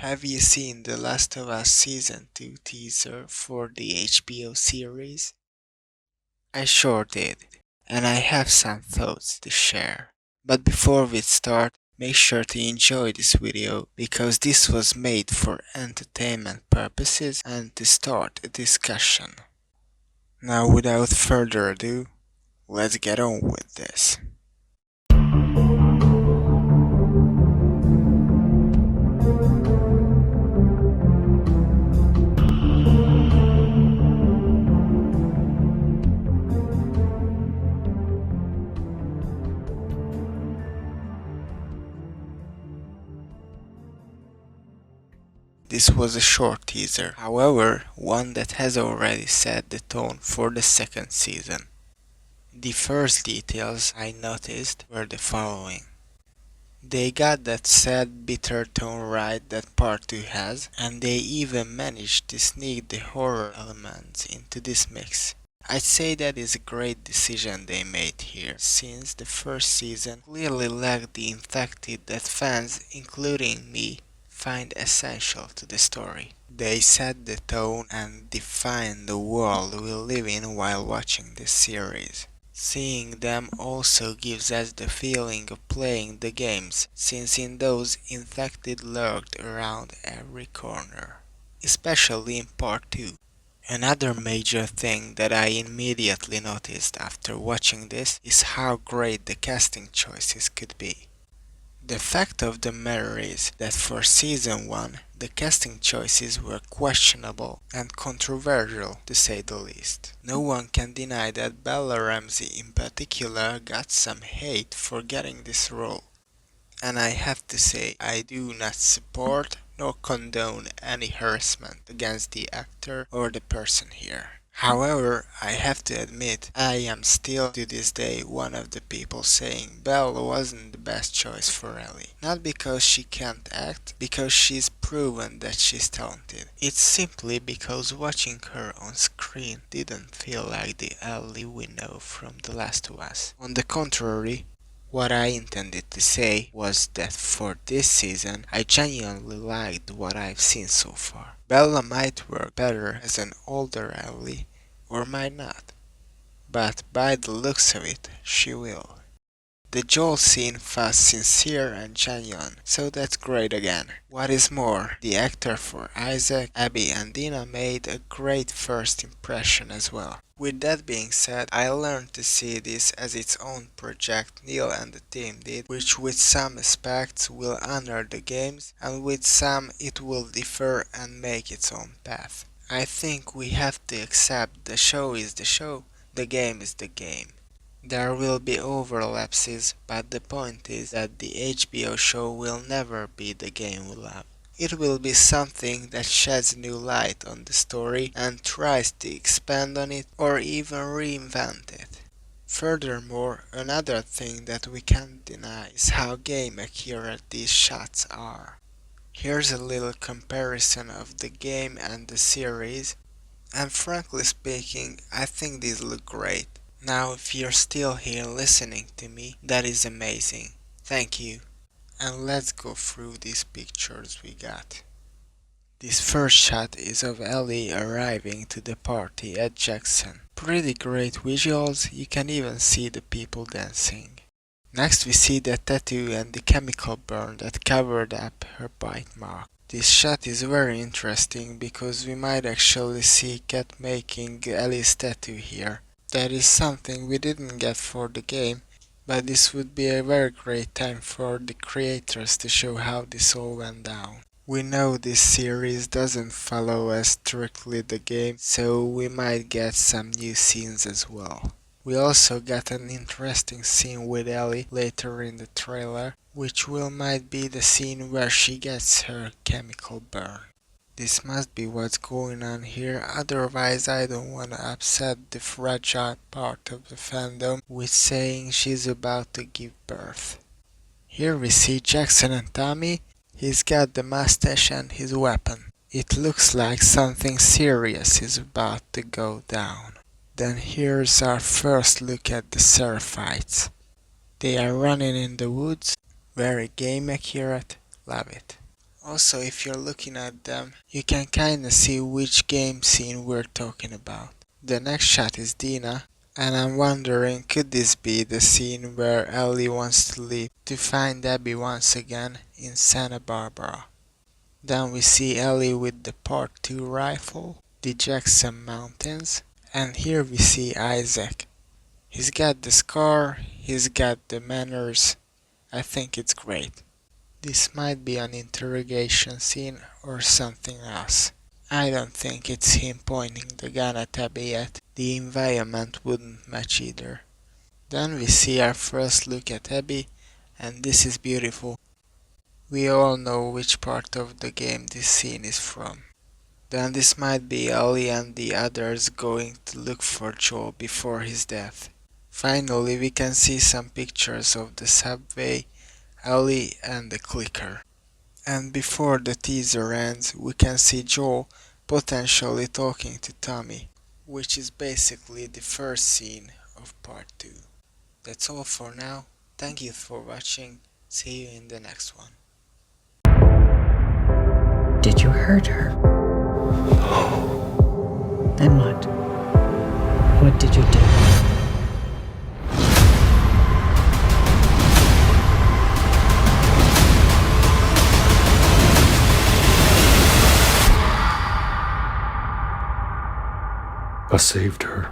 have you seen The Last of Us Season 2 teaser for the HBO series? I sure did, and I have some thoughts to share. But before we start, make sure to enjoy this video because this was made for entertainment purposes and to start a discussion. Now without further ado, let's get on with this. This was a short teaser, however, one that has already set the tone for the second season. The first details I noticed were the following. They got that sad, bitter tone right that part 2 has, and they even managed to sneak the horror elements into this mix. I'd say that is a great decision they made here, since the first season clearly lacked the infected that fans, including me, find essential to the story. They set the tone and define the world we live in while watching this series. Seeing them also gives us the feeling of playing the games, since in those infected lurked around every corner, especially in part 2. Another major thing that I immediately noticed after watching this is how great the casting choices could be. The fact of the matter is that for season 1, the casting choices were questionable and controversial to say the least. No one can deny that Bella Ramsey in particular got some hate for getting this role. And I have to say, I do not support nor condone any harassment against the actor or the person here. However, I have to admit, I am still to this day one of the people saying Belle wasn't the best choice for Ellie. Not because she can't act, because she's proven that she's talented. It's simply because watching her on screen didn't feel like the Ellie we know from The Last of Us. On the contrary, what I intended to say was that for this season, I genuinely liked what I've seen so far. Bella might work better as an older Ellie, or might not, but by the looks of it, she will. The Joel scene felt sincere and genuine, so that's great again. What is more, the actor for Isaac, Abby and Dina made a great first impression as well. With that being said, I learned to see this as its own project Neil and the team did, which with some aspects will honor the games, and with some it will differ and make its own path. I think we have to accept the show is the show, the game is the game. There will be overlapses, but the point is that the HBO show will never be the game we love. It will be something that sheds new light on the story and tries to expand on it or even reinvent it. Furthermore, another thing that we can't deny is how game accurate these shots are. Here's a little comparison of the game and the series, and frankly speaking, I think these look great. Now, if you're still here listening to me, that is amazing. Thank you. And let's go through these pictures we got. This first shot is of Ellie arriving to the party at Jackson. Pretty great visuals, you can even see the people dancing. Next we see the tattoo and the chemical burn that covered up her bite mark. This shot is very interesting because we might actually see Kat making Ellie's tattoo here. That is something we didn't get for the game, but this would be a very great time for the creators to show how this all went down. We know this series doesn't follow as strictly the game, so we might get some new scenes as well. We also got an interesting scene with Ellie later in the trailer, which might be the scene where she gets her chemical burn. This must be what's going on here, otherwise I don't wanna upset the fragile part of the fandom with saying she's about to give birth. Here we see Jackson and Tommy. He's got the mustache and his weapon. It looks like something serious is about to go down. Then here's our first look at the Seraphites. They are running in the woods, very game accurate, love it. Also, if you're looking at them, you can kinda see which game scene we're talking about. The next shot is Dina, and I'm wondering, could this be the scene where Ellie wants to leave to find Abby once again in Santa Barbara? Then we see Ellie with the Part 2 rifle, the Jackson Mountains, and here we see Isaac. He's got the scar, he's got the manners. I think it's great. This might be an interrogation scene or something else. I don't think it's him pointing the gun at Abby yet. The environment wouldn't match either. Then we see our first look at Abby, and this is beautiful. We all know which part of the game this scene is from. Then this might be Ellie and the others going to look for Joel before his death. Finally, we can see some pictures of the subway, Ellie and the clicker. And before the teaser ends, we can see Joel potentially talking to Tommy, which is basically the first scene of part 2. That's all for now. Thank you for watching. See you in the next one. Did you hurt her? And what? What did you do? I saved her.